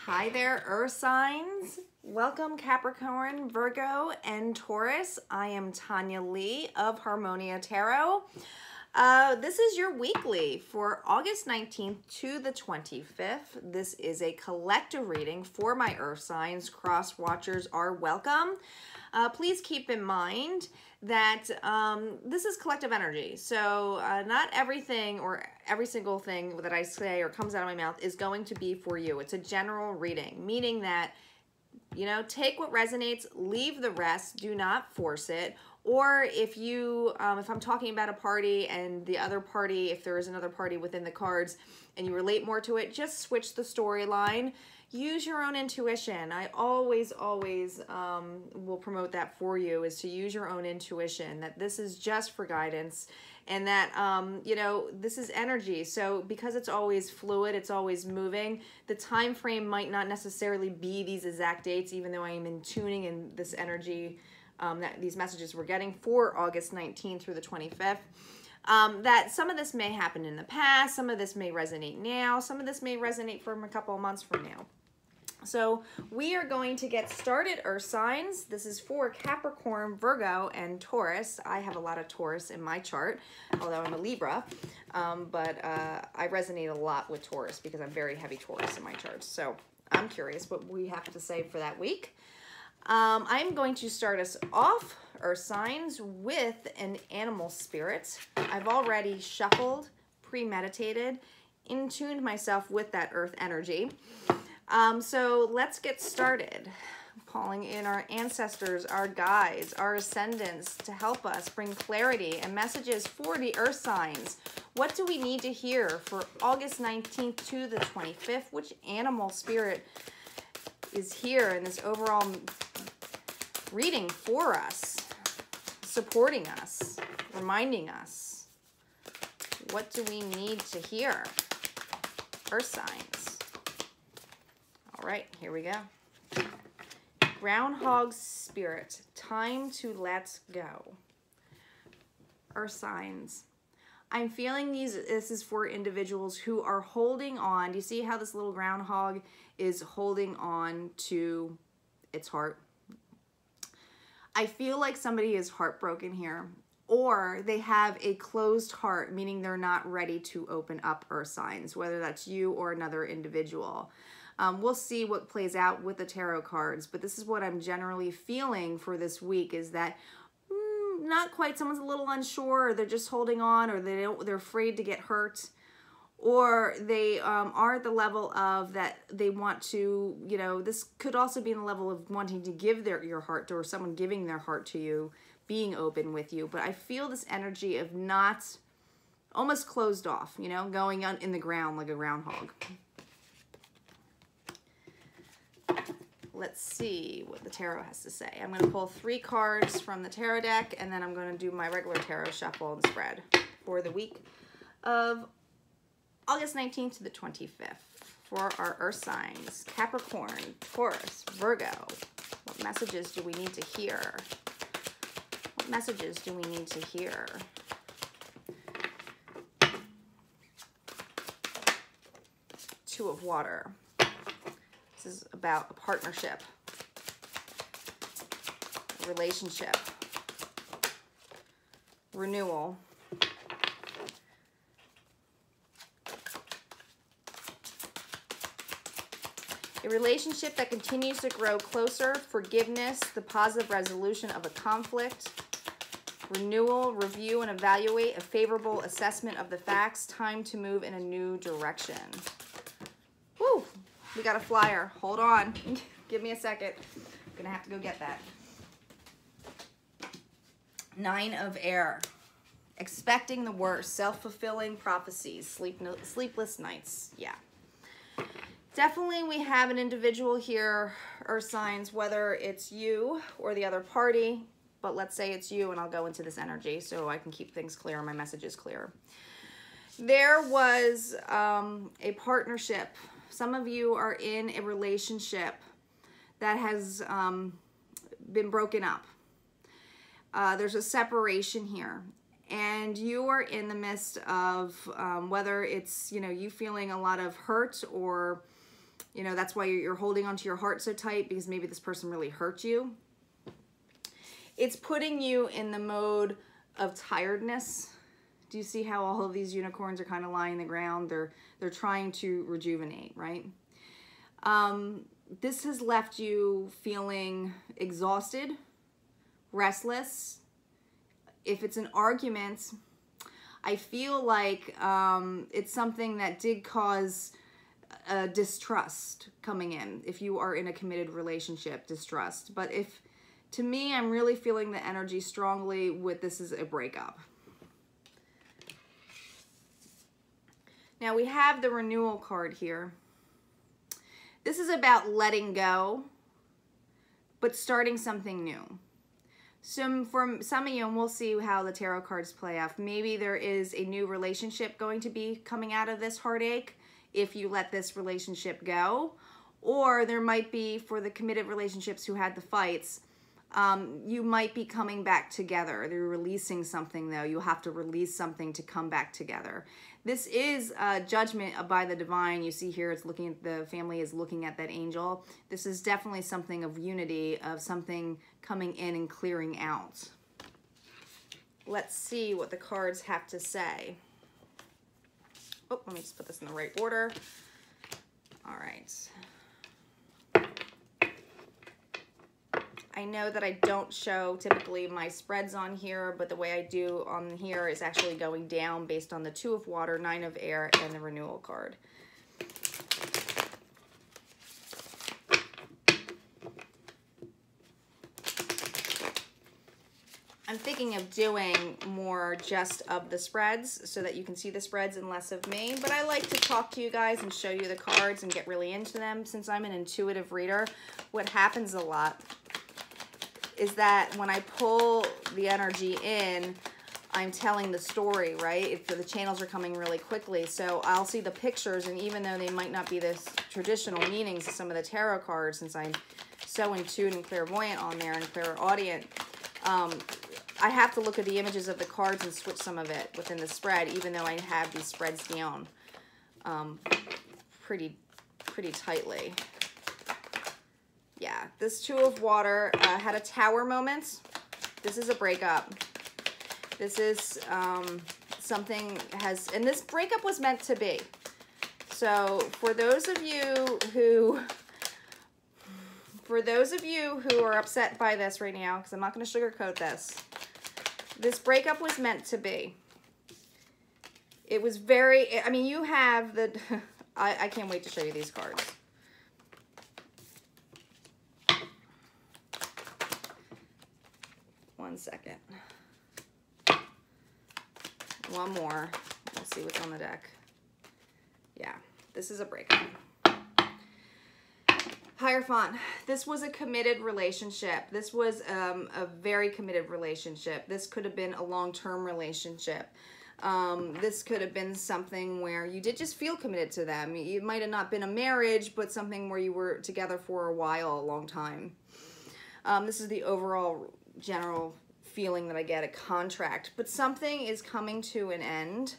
Hi there, Earth signs. Welcome Capricorn, Virgo, and Taurus. I am Tanya Lee of Harmonia Tarot. This is your weekly for August 19th to the 25th. This is a collective reading for my Earth signs. Cross watchers are welcome. Please keep in mind that this is collective energy. So not everything or every single thing that I say or comes out of my mouth is going to be for you. It's a general reading, meaning that, you know, take what resonates, leave the rest, do not force it. Or if you, if I'm talking about a party and the other party, if there is another party within the cards and you relate more to it, just switch the storyline. Use your own intuition. I always will promote that for you, is to use your own intuition, that this is just for guidance and that, you know, this is energy. So because it's always fluid, it's always moving, the time frame might not necessarily be these exact dates, even though I am in tuning in this energy, that these messages we're getting for August 19th through the 25th. That some of this may happen in the past, some of this may resonate now, some of this may resonate from a couple of months from now. So we are going to get started, Earth signs. This is for Capricorn, Virgo, and Taurus. I have a lot of Taurus in my chart, although I'm a Libra, but I resonate a lot with Taurus because I'm very heavy Taurus in my chart. So I'm curious what we have to say for that week. I'm going to start us off, Earth signs, with an animal spirit. I've already shuffled, premeditated, in-tuned myself with that earth energy. So let's get started. Calling in our ancestors, our guides, our ascendants to help us bring clarity and messages for the earth signs. What do we need to hear for August 19th to the 25th? Which animal spirit is here in this overall reading for us, supporting us, reminding us? What do we need to hear? Earth signs. All right, here we go. Groundhog spirit, time to let go. Earth signs. I'm feeling this is for individuals who are holding on. Do you see how this little groundhog is holding on to its heart? I feel like somebody is heartbroken here, or they have a closed heart, meaning they're not ready to open up, Earth signs, whether that's you or another individual. We'll see what plays out with the tarot cards, but this is what I'm generally feeling for this week, is that not quite, someone's a little unsure, or they're just holding on, or they're afraid to get hurt, or they are at the level of that they want to, you know, this could also be in the level of wanting to give your heart to, or someone giving their heart to you, being open with you. But I feel this energy of not, almost closed off, you know, going on in the ground like a groundhog. Let's see what the tarot has to say. I'm going to pull 3 cards from the tarot deck, and then I'm going to do my regular tarot shuffle and spread for the week of August 19th to the 25th for our earth signs. Capricorn, Taurus, Virgo. What messages do we need to hear? What messages do we need to hear? Two of water. This is about a partnership, a relationship, renewal. A relationship that continues to grow closer, forgiveness, the positive resolution of a conflict, renewal, review and evaluate, a favorable assessment of the facts, time to move in a new direction. Woo! We got a flyer. Hold on. Give me a second. I'm going to have to go get that. 9 of air. Expecting the worst. Self-fulfilling prophecies. Sleepless nights. Yeah. Definitely we have an individual here, Earth signs, whether it's you or the other party. But let's say it's you, and I'll go into this energy so I can keep things clear and my messages clear. There was a partnership. Some of you are in a relationship that has been broken up. There's a separation here. And you are in the midst of whether it's, you know, you feeling a lot of hurt or You know, that's why you're holding onto your heart so tight, because maybe this person really hurt you. It's putting you in the mode of tiredness. Do you see how all of these unicorns are kind of lying on the ground? They're trying to rejuvenate, right? This has left you feeling exhausted, restless. If it's an argument, I feel like it's something that did cause distrust coming in. If you are in a committed relationship, distrust. But if, to me, I'm really feeling the energy strongly with this is a breakup. Now we have the renewal card here. This is about letting go, but starting something new. So for some of you, and we'll see how the tarot cards play out, maybe there is a new relationship going to be coming out of this heartache if you let this relationship go. Or there might be, for the committed relationships who had the fights, you might be coming back together. They're releasing something, though. You have to release something to come back together. This is judgment by the divine. You see here, it's looking at the family is looking at that angel. This is definitely something of unity, of something coming in and clearing out. Let's see what the cards have to say. Oh, let me just put this in the right order. All right. I know that I don't show typically my spreads on here, but the way I do on here is actually going down based on the 2 of water, 9 of air, and the renewal card. I'm thinking of doing more just of the spreads so that you can see the spreads and less of me, but I like to talk to you guys and show you the cards and get really into them. Since I'm an intuitive reader, what happens a lot is that when I pull the energy in, I'm telling the story, right? If the channels are coming really quickly, so I'll see the pictures, and even though they might not be the traditional meanings of some of the tarot cards, since I'm so in tune and clairvoyant on there and clairaudient, I have to look at the images of the cards and switch some of it within the spread, even though I have these spreads down pretty tightly. Yeah, this 2 of water had a tower moment. This is a breakup. This is something has, and this breakup was meant to be. So for those of you who are upset by this right now, because I'm not going to sugarcoat this breakup was meant to be. It was very, I mean, you have the, I can't wait to show you these cards. One second. One more. We'll see what's on the deck. Yeah, this is a breakup. Hierophant. This was a committed relationship. This was a very committed relationship. This could have been a long-term relationship. This could have been something where you did just feel committed to them. It might have not been a marriage, but something where you were together for a while, a long time. This is the overall general feeling that I get, a contract, but something is coming to an end.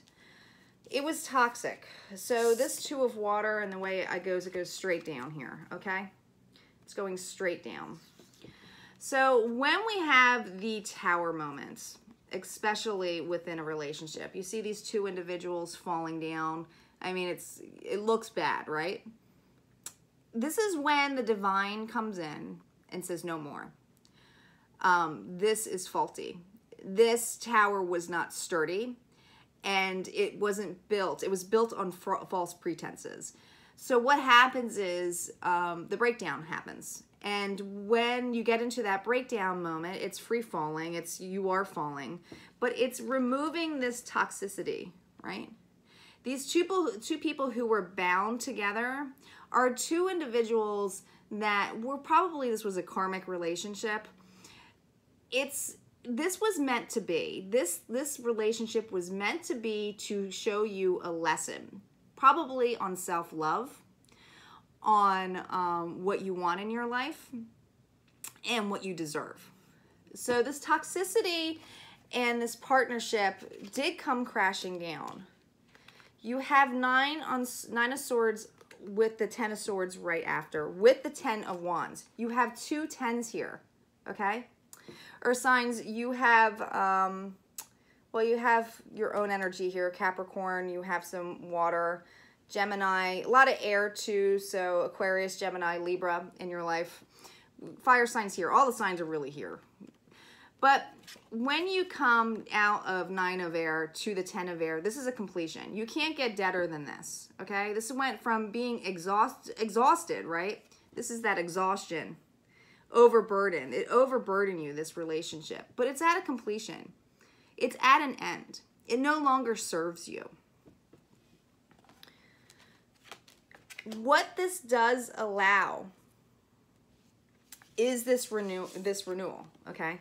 It was toxic. So this 2 of water, and the way it goes straight down here, okay? It's going straight down. So when we have the tower moments, especially within a relationship, you see these 2 individuals falling down. I mean, it looks bad, right? This is when the divine comes in and says no more. This is faulty. This tower was not sturdy, and it wasn't built. It was built on false pretenses. So what happens is the breakdown happens. And when you get into that breakdown moment, it's free falling. You are falling. But it's removing this toxicity, right? These two people who were bound together are 2 individuals that were probably, this was a karmic relationship. This was meant to be. This relationship was meant to be to show you a lesson, probably on self-love, on what you want in your life, and what you deserve. So this toxicity and this partnership did come crashing down. You have 9 of Swords with the 10 of Swords right after, with the 10 of Wands. You have 2 10s here, okay? Earth signs, you have, well, you have your own energy here. Capricorn, you have some water. Gemini, a lot of air too, so Aquarius, Gemini, Libra in your life. Fire signs here. All the signs are really here. But when you come out of 9 of air to the 10 of air, this is a completion. You can't get deader than this, okay? This went from being exhausted, right? This is that exhaustion. Overburdened. It overburdened you, this relationship. But it's at a completion. It's at an end. It no longer serves you. What this does allow is this renewal, okay?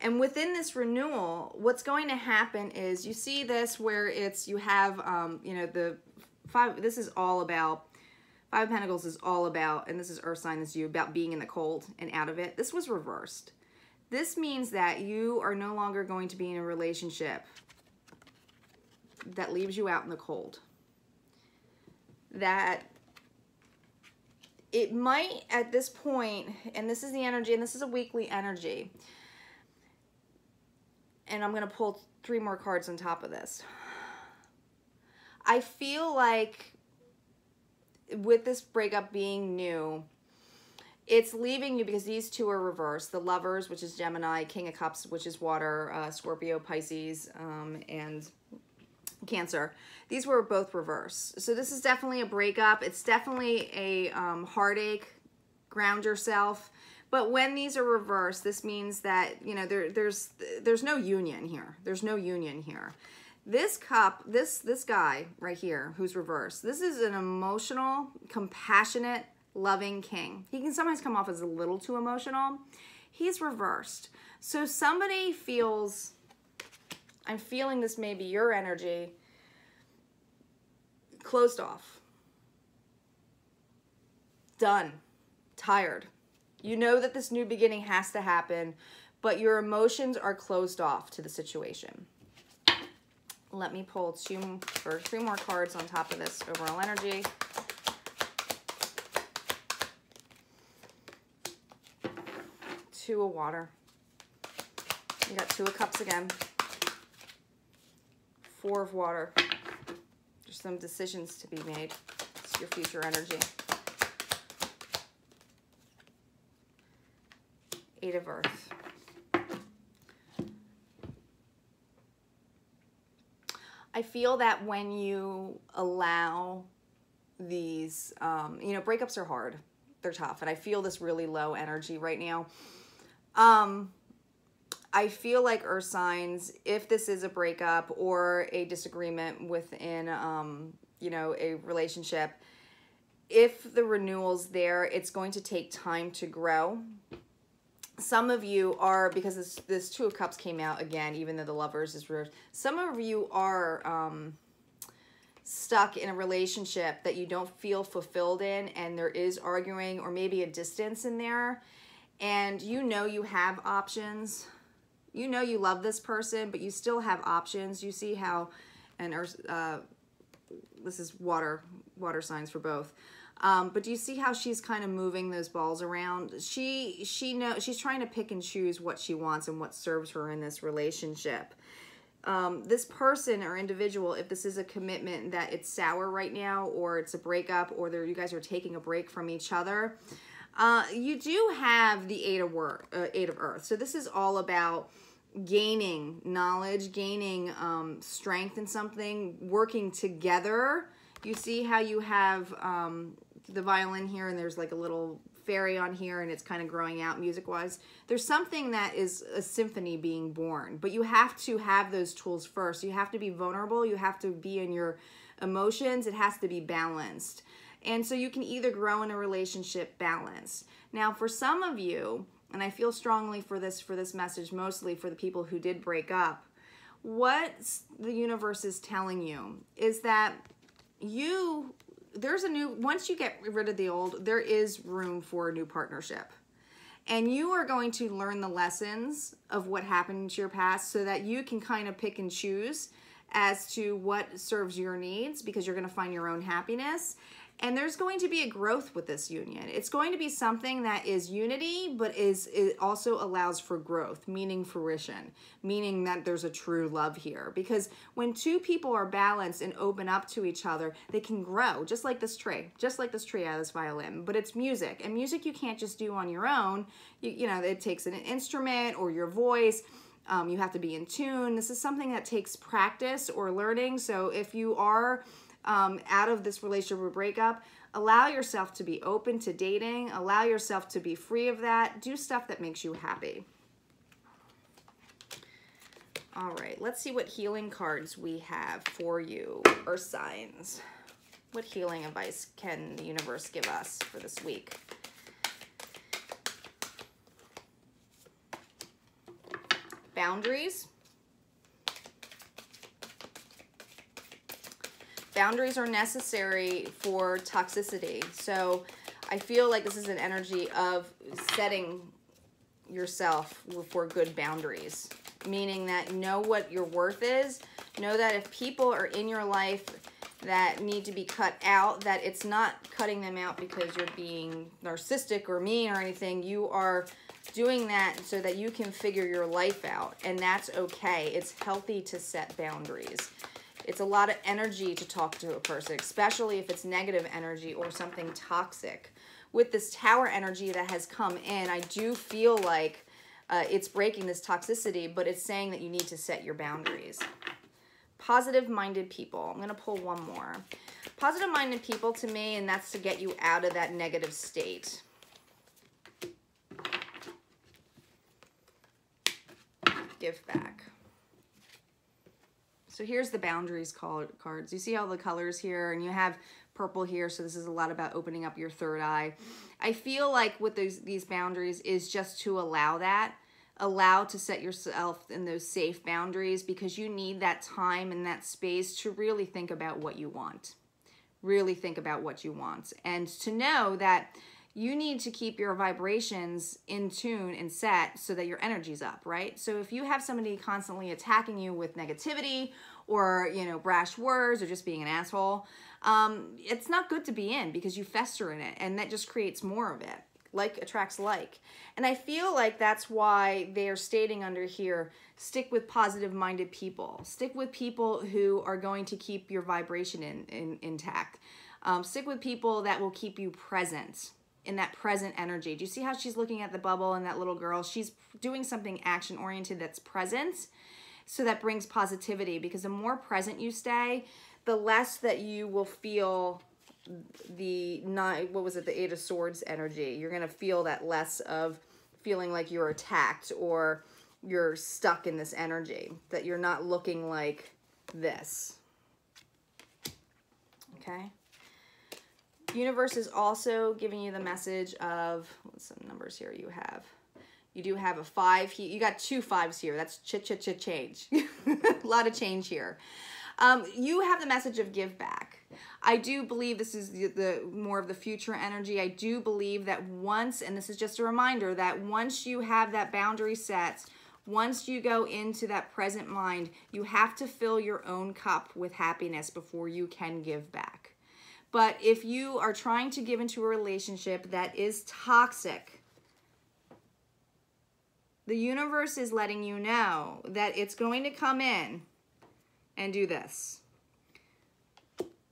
And within this renewal, what's going to happen is you see this where it's, you have, you know, the 5, this is all about, 5 of Pentacles is all about, and this is Earth sign, this is you, about being in the cold and out of it. This was reversed. This means that you are no longer going to be in a relationship that leaves you out in the cold. That it might, at this point, and this is the energy, and this is a weekly energy, and I'm going to pull 3 more cards on top of this. I feel like with this breakup being new, it's leaving you because these 2 are reversed. The Lovers, which is Gemini, King of Cups, which is water, Scorpio, Pisces, and Cancer. These were both reversed. So this is definitely a breakup. It's definitely a heartache. Ground yourself. But when these are reversed, this means that, you know, there's no union here. There's no union here. This cup, this guy right here who's reversed, this is an emotional, compassionate, loving king. He can sometimes come off as a little too emotional. He's reversed. So somebody feels, I'm feeling this may be your energy, closed off. Done. Tired. You know that this new beginning has to happen, but your emotions are closed off to the situation. Let me pull 3 more cards on top of this overall energy. Two of water. You got 2 of Cups again. 4 of water. There's some decisions to be made. It's your future energy. 8 of Earth. I feel that when you allow these, you know, breakups are hard. They're tough. And I feel this really low energy right now. I feel like Earth signs, if this is a breakup or a disagreement within, you know, a relationship, if the renewal's there, it's going to take time to grow. Some of you are, because this 2 of Cups came out again, even though the Lovers is reversed, some of you are stuck in a relationship that you don't feel fulfilled in, and there is arguing or maybe a distance in there, and you know you have options. You know you love this person, but you still have options. You see how, and this is water signs for both. But do you see how she's kind of moving those balls around? She knows she's trying to pick and choose what she wants and what serves her in this relationship. This person or individual, if this is a commitment that it's sour right now, or it's a breakup, or you guys are taking a break from each other, you do have the 8 of Earth. So this is all about gaining knowledge, gaining strength in something, working together. You see how you have the violin here, and there's like a little fairy on here, and it's kind of growing out music-wise. There's something that is a symphony being born, but you have to have those tools first. You have to be vulnerable. You have to be in your emotions. It has to be balanced. And so you can either grow in a relationship balance. Now, for some of you, and I feel strongly for this message, mostly for the people who did break up, what the universe is telling you is that there's a new, once you get rid of the old, there is room for a new partnership. And you are going to learn the lessons of what happened in your past so that you can kind of pick and choose as to what serves your needs, because you're going to find your own happiness. And there's going to be a growth with this union. It's going to be something that is unity, but it also allows for growth, meaning fruition, meaning that there's a true love here. Because when two people are balanced and open up to each other, they can grow, just like this tree out of this violin. But it's music, and music you can't just do on your own. You know, it takes an instrument or your voice. You have to be in tune. This is something that takes practice or learning. So if you are out of this relationship or breakup, allow yourself to be open to dating, allow yourself to be free of that, do stuff that makes you happy. All right, let's see what healing cards we have for you, Earth signs. What healing advice can the universe give us for this week? Boundaries. Boundaries are necessary for toxicity. So I feel like this is an energy of setting yourself for good boundaries, meaning that know what your worth is. Know that if people are in your life that need to be cut out, that it's not cutting them out because you're being narcissistic or mean or anything. You are doing that so that you can figure your life out, and that's okay. It's healthy to set boundaries. It's a lot of energy to talk to a person, especially if it's negative energy or something toxic. With this Tower energy that has come in, I do feel like it's breaking this toxicity, but it's saying that you need to set your boundaries. Positive-minded people. I'm going to pull one more. Positive-minded people to me, and that's to get you out of that negative state. Give back. So here's the boundaries cards. You see all the colors here, and you have purple here, so this is a lot about opening up your third eye. I feel like with these boundaries is just to allow that. Allow to set yourself in those safe boundaries, because you need that time and that space to really think about what you want. Really think about what you want. And to know that you need to keep your vibrations in tune and set so that your energy's up, right? So if you have somebody constantly attacking you with negativity or, you know, brash words or just being an asshole, it's not good to be in, because you fester in it, and that just creates more of it. Like attracts like. And I feel like that's why they are stating under here, stick with positive-minded people. Stick with people who are going to keep your vibration intact. Stick with people that will keep you present, in that present energy. Do you see how she's looking at the bubble and that little girl? She's doing something action-oriented that's present, so that brings positivity, because the more present you stay, the less that you will feel the Eight of Swords energy. You're going to feel that less of feeling like you're attacked or you're stuck in this energy, that you're not looking like this. Okay? Universe is also giving you the message of, what's some numbers here you have? You do have a 5 here. You got 2 5s here. That's change. A lot of change here. You have the message of give back. I do believe this is the more of the future energy. I do believe that once, and this is just a reminder, that once you have that boundary set, once you go into that present mind, you have to fill your own cup with happiness before you can give back. But if you are trying to give into a relationship that is toxic, the universe is letting you know that it's going to come in and do this,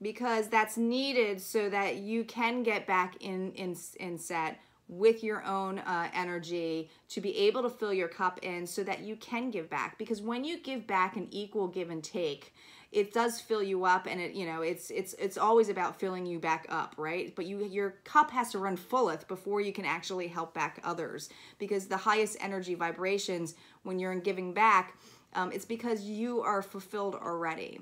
because that's needed so that you can get back in set with your own energy to be able to fill your cup in so that you can give back. Because when you give back an equal give and take, it does fill you up, and it, you know, it's always about filling you back up, right? But your cup has to run fulleth before you can actually help back others, because the highest energy vibrations when you're in giving back, it's because you are fulfilled already.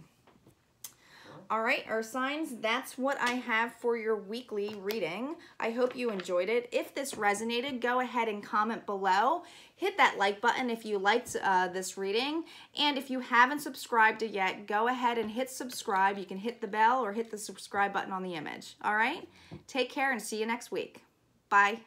All right, Earth signs, that's what I have for your weekly reading. I hope you enjoyed it. If this resonated, go ahead and comment below. Hit that like button if you liked this reading. And if you haven't subscribed yet, go ahead and hit subscribe. You can hit the bell or hit the subscribe button on the image. All right, take care and see you next week. Bye.